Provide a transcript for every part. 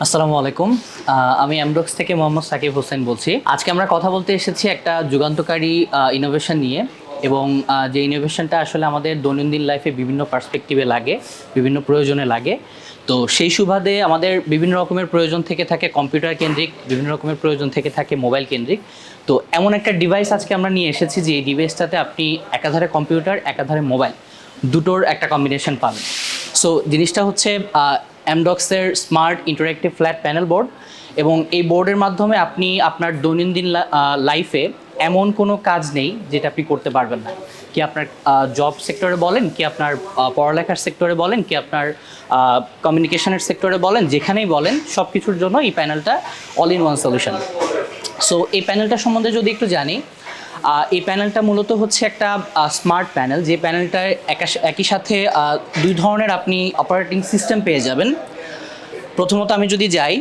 আসসালামু আলাইকুম। আমি এমডক্স থেকে মোহাম্মদ সাকিব হোসেন বলছি। আজকে আমরা কথা বলতে এসেছি একটা যুগান্তকারী ইনোভেশন নিয়ে এবং যে ইনোভেশনটা আসলে আমাদের দৈনন্দিন লাইফে বিভিন্ন পার্সপেক্টিভে লাগে, বিভিন্ন প্রয়োজনে লাগে। তো সেই সুবাদে আমাদের বিভিন্ন রকমের প্রয়োজন থেকে থাকে কম্পিউটার কেন্দ্রিক, বিভিন্ন রকমের প্রয়োজন থেকে থাকে মোবাইল কেন্দ্রিক। তো এমন একটা ডিভাইস আজকে আমরা নিয়ে এসেছি যে এই ডিভাইসটাতে আপনি একাধারে কম্পিউটার একাধারে মোবাইল দুটোর একটা কম্বিনেশন পাবেন। সো জিনিসটা হচ্ছে এমডক্সের smart interactive flat panel board, এবং এই বোর্ডের মাধ্যমে আপনি আপনার দৈনন্দিন লাইফে এমন কোনো কাজ নেই যেটা আপনি করতে পারবেন না। কি আপনার জব সেক্টরে বলেন, কি আপনার পড়ালেখার সেক্টরে বলেন, কি আপনার কমিউনিকেশনের সেক্টরে বলেন, যেখানেই বলেন সব কিছুর জন্য এই প্যানেলটা all in one solution. So এই প্যানেলটা সম্বন্ধে যদি একটু জানি, এই প্যানেলটা মূলত হচ্ছে একটা স্মার্ট প্যানেল, যে প্যানেলটায় একই সাথে দুই ধরনের আপনি অপারেটিং সিস্টেম পেয়ে যাবেন। প্রথমত আমি যদি যাই,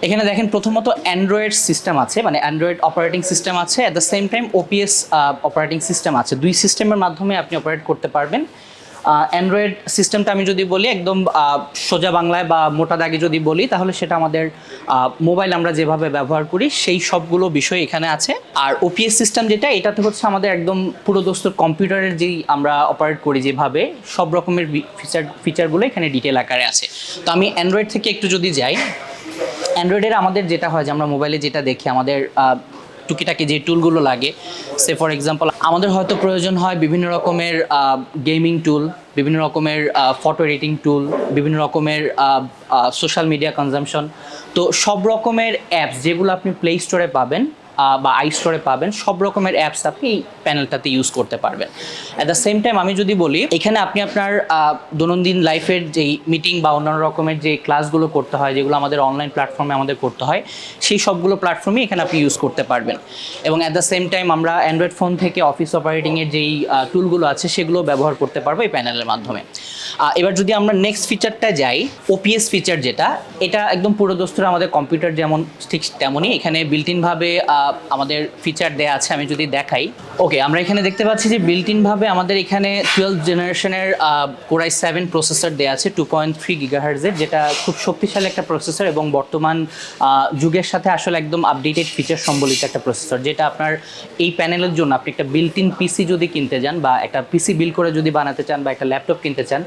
এখানে দেখেন প্রথমত অ্যান্ড্রয়েড সিস্টেম আছে, মানে অ্যান্ড্রয়েড অপারেটিং সিস্টেম আছে, at the same time OPS operating system আছে। দুই সিস্টেমের মাধ্যমে আপনি অপারেট করতে পারবেন। অ্যান্ড্রয়েড সিস্টেমটা আমি যদি বলি একদম সোজা বাংলায় বা মোটা দাগে যদি বলি, তাহলে সেটা আমাদের মোবাইল আমরা যেভাবে ব্যবহার করি সেই সবগুলো বিষয় এখানে আছে। আর ওপিএস সিস্টেম যেটা, এটাতে হচ্ছে আমাদের একদম পুরো দোস্তর কম্পিউটারের যেই আমরা অপারেট করি যেভাবে, সব রকমের ফিচারগুলো এখানে ডিটেল আকারে আছে। তো আমি অ্যান্ড্রয়েড থেকে একটু যদি যাই, অ্যান্ড্রয়েডের আমাদের যেটা হয় যে আমরা মোবাইলে যেটা দেখি, আমাদের টুকিটাকি যে টুলগুলো লাগে, সে ফর এক্সাম্পল আমাদের হয়তো প্রয়োজন হয় বিভিন্ন রকমের গেমিং টুল, বিভিন্ন রকমের ফটো এডিটিং টুল, বিভিন্ন রকমের সোশ্যাল মিডিয়া কনজামশন। তো সব রকমের অ্যাপস যেগুলো আপনি প্লে স্টোরে পাবেন বা আই স্টোরে পাবেন, সব রকমের অ্যাপস আপনি এই প্যানেলটাতে ইউজ করতে পারবেন। অ্যাট দ্য সেম টাইম আমি যদি বলি, এখানে আপনি আপনার দৈনন্দিন লাইফের যেই মিটিং বা অন্যান্য রকমের যে ক্লাসগুলো করতে হয়, যেগুলো আমাদের অনলাইন প্ল্যাটফর্মে আমাদের করতে হয়, সেই সবগুলো প্ল্যাটফর্মই এখানে আপনি ইউজ করতে পারবেন। এবং অ্যাট দ্য সেম টাইম আমরা অ্যান্ড্রয়েড ফোন থেকে অফিস অপারেটিংয়ের যেই টুলগুলো আছে সেগুলো ব্যবহার করতে পারবো এই প্যানেলের মাধ্যমে। এবার যদি আমরা নেক্সট ফিচারটা যাই, ওপিএস ফিচার যেটা, এটা একদম পুরো দোস্তরা আমাদের কম্পিউটার যেমন ঠিক তেমনই এখানে বিল্ট ইনভাবে আমাদের ফিচার দেওয়া আছে। আমি যদি দেখাই, ওকে, আমরা এখানে দেখতে পাচ্ছি যে বিল্ট ইনভাবে আমাদের এখানে 12th জেনারেশনের Core i7 প্রসেসর দেওয়া আছে 2.3 গিগাহার্জের, যেটা খুব শক্তিশালী একটা প্রসেসর এবং বর্তমান যুগের সাথে আসলে একদম আপডেটেড ফিচার সম্বলিত একটা প্রসেসর, যেটা আপনার এই প্যানেলের জন্য আপনি একটা বিল্ট ইন পিসি যদি কিনতে যান বা একটা পিসি বিল্ড করে যদি বানাতে চান বা একটা ল্যাপটপ কিনতে চান,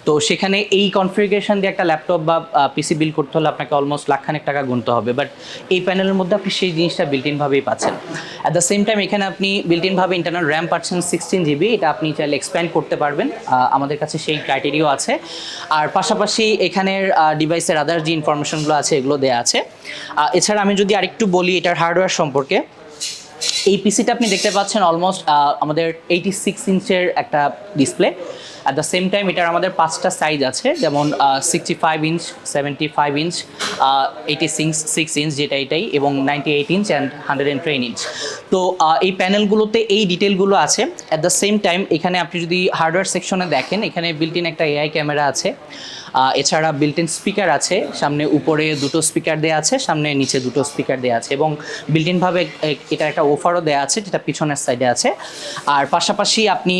তো সেখানে এই কনফিগারেশন দিয়ে একটা ল্যাপটপ বা পিসি বিল্ড করতে হলে আপনাকে অলমোস্ট লাখখানেক টাকা গুনতে হবে। বাট এই প্যানেলের মধ্যে আপনি সেই জিনিসটা বিল্ট ইনভাবেই পাচ্ছেন। অ্যাট দ্য সেম টাইম এখানে আপনি বিল্ট ইনভাবে ইন্টারনাল র্যাম পাচ্ছেন 16 GB। এটা আপনি চাইলে এক্সপ্যান্ড করতে পারবেন, আমাদের কাছে সেই ক্রাইটেরিয়াও আছে। আর পাশাপাশি এখানের ডিভাইসের আদার যে ইনফরমেশনগুলো আছে এগুলো দেওয়া আছে। এছাড়া আমি যদি আরেকটু বলি এটার হার্ডওয়্যার সম্পর্কে, এই পিসিটা আপনি দেখতে পাচ্ছেন অলমোস্ট আমাদের 86 ইঞ্চের একটা display. At the same time এটার আমাদের 5টা সাইজ আছে, যেমন 65 ইঞ্চ, 75 ইঞ্চ, 86 ইঞ্চ যেটা এটাই, এবং 98 ইঞ্চ অ্যান্ড 110 ইঞ্চ। তো এই প্যানেলগুলোতে এই ডিটেলগুলো আছে। অ্যাট দ্য সেম টাইম এখানে আপনি যদি হার্ডওয়্যার সেকশনে দেখেন, এখানে বিল্ট ইন একটা এআই ক্যামেরা আছে। এছাড়া বিল্ট ইন স্পিকার আছে, সামনে উপরে দুটো স্পিকার দেওয়া আছে, সামনে নিচে দুটো স্পিকার দেওয়া আছে, এবং বিল্ট ইনভাবে এটা একটা ওফারও দেওয়া আছে যেটা পিছনের সাইডে আছে। আর পাশাপাশি আপনি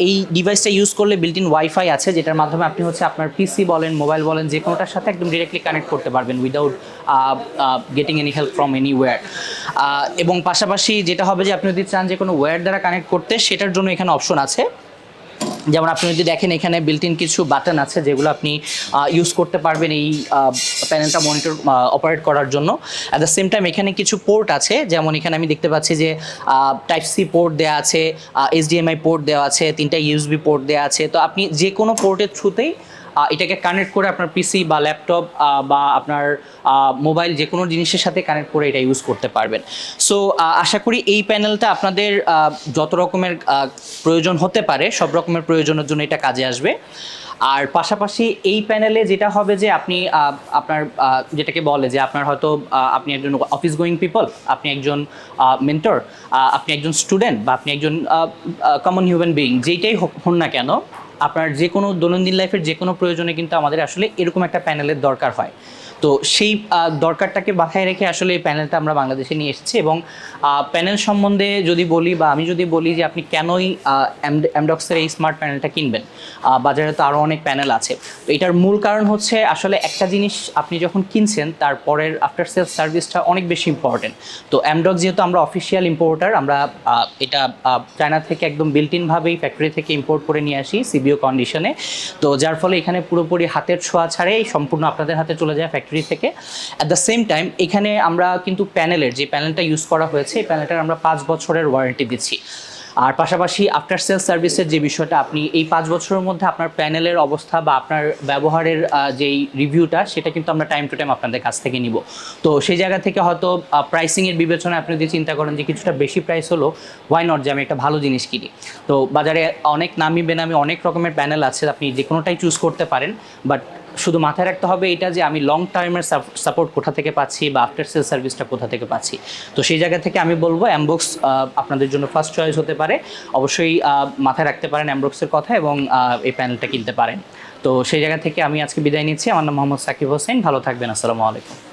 এই ডিভাইসটা ইউজ করলে বিল্ট ইন ওয়াইফাই আছে, যেটার মাধ্যমে আপনি হচ্ছে আপনার পিসি বলেন, মোবাইল বলেন, যে কোনোটার সাথে একদম ডিরেক্টলি কানেক্ট করতে পারবেন without getting any help from anywhere. এবং পাশাপাশি যেটা হবে যে আপনি যদি চান যে কোনো ওয়্যার দ্বারা কানেক্ট করতে, সেটার জন্য এখানে অপশন আছে। যেমন আপনি যদি দেখেন এখানে বিল্ট ইন কিছু বাটন আছে যেগুলো আপনি ইউজ করতে পারবেন এই প্যানেলটা মনিটর অপারেট করার জন্য। অ্যাট দ্য সেম টাইম এখানে কিছু পোর্ট আছে, যেমন এখানে আমি দেখতে পাচ্ছি যে টাইপ সি পোর্ট দেওয়া আছে, এইচডিএমআই পোর্ট দেওয়া আছে, 3টা ইউএসবি পোর্ট দেওয়া আছে। তো আপনি যে কোনো পোর্টের থ্রুতেই এটাকে কানেক্ট করে আপনার পিসি বা ল্যাপটপ বা আপনার মোবাইল যে কোনো জিনিসের সাথে কানেক্ট করে এটা ইউজ করতে পারবেন। সো আশা করি এই প্যানেলটা আপনাদের যত রকমের প্রয়োজন হতে পারে সব রকমের প্রয়োজনের জন্য এটা কাজে আসবে। আর পাশাপাশি এই প্যানেলে যেটা হবে যে আপনি আপনার যেটাকে বলে যে আপনার হয়তো আপনি একজন অফিস গোয়িং পিপল, আপনি একজন মেন্টর, আপনি একজন স্টুডেন্ট, বা আপনি একজন কমন হিউম্যান বিইং, যেইটাই হন না কেন, আপনার যে কোনো দৈনন্দিন লাইফের যে কোনো প্রয়োজনে কিন্তু আমাদের আসলে এরকম একটা প্যানেলের দরকার হয়। তো সেই দরকারটাকে মাথায় রেখে আসলে এই প্যানেলটা আমরা বাংলাদেশে নিয়ে এসেছি। এবং প্যানেল সম্বন্ধে যদি বলি বা আমি যদি বলি যে আপনি কেনই অ্যামডক্সের এই স্মার্ট প্যানেলটা কিনবেন, বাজারে তো আরও অনেক প্যানেল আছে। তো এটার মূল কারণ হচ্ছে আসলে একটা জিনিস আপনি যখন কিনছেন তারপরের আফটার সেলস সার্ভিসটা অনেক বেশি ইম্পর্টেন্ট। তো অ্যামডক্স যেহেতু আমরা অফিসিয়াল ইম্পোর্টার, আমরা এটা চায়না থেকে একদম বিল্ট ইনভাবেই ফ্যাক্টরি থেকে ইম্পোর্ট করে নিয়ে আসি সিবিও কন্ডিশনে। তো যার ফলে এখানে পুরোপুরি হাতের ছোঁয়া ছাড়াই সম্পূর্ণ আপনাদের হাতে চলে যায় ফ্যাক্টরি থেকে। অ্যাট দ্য সেম টাইম এখানে আমরা কিন্তু প্যানেলের যে প্যানেলটা ইউজ করা হয়েছে এই প্যানেলটার আমরা 5 বছরের ওয়ারেন্টি দিচ্ছি। আর পাশাপাশি আফটার সেলস সার্ভিসের যে বিষয়টা, আপনি এই 5 বছরের মধ্যে আপনার প্যানেলের অবস্থা বা আপনার ব্যবহারের যেই রিভিউটা সেটা কিন্তু আমরা টাইম টু টাইম আপনাদের কাছ থেকে নিব। তো সেই জায়গা থেকে হয়তো প্রাইসিংয়ের বিবেচনায় আপনি যদি চিন্তা করেন যে কিছুটা বেশি প্রাইস হলো, ওয়াই নট যে আমি একটা ভালো জিনিস কিনি। তো বাজারে অনেক নামি বেনামি অনেক রকমের প্যানেল আছে, আপনি যে কোনোটাই চুজ করতে পারেন। বাট শুধু মাথায় রাখতে হবে এটা যে আমি লং টার্মের সাপোর্ট কোথা থেকে পাচ্ছি বা আফটার সেল সার্ভিসটা কোথা থেকে পাচ্ছি। তো সেই জায়গা থেকে আমি বলবো অ্যামবক্স আপনাদের জন্য ফার্স্ট চয়েস হতে পারে। অবশ্যই মাথায় রাখতে পারেন অ্যামবক্সের কথা এবং এই প্যানেলটা কিনতে পারেন। তো সেই জায়গা থেকে আমি আজকে বিদায় নিচ্ছি। আমার নাম মোহাম্মদ সাকিব হোসেন। ভালো থাকবেন। আসসালামু আলাইকুম।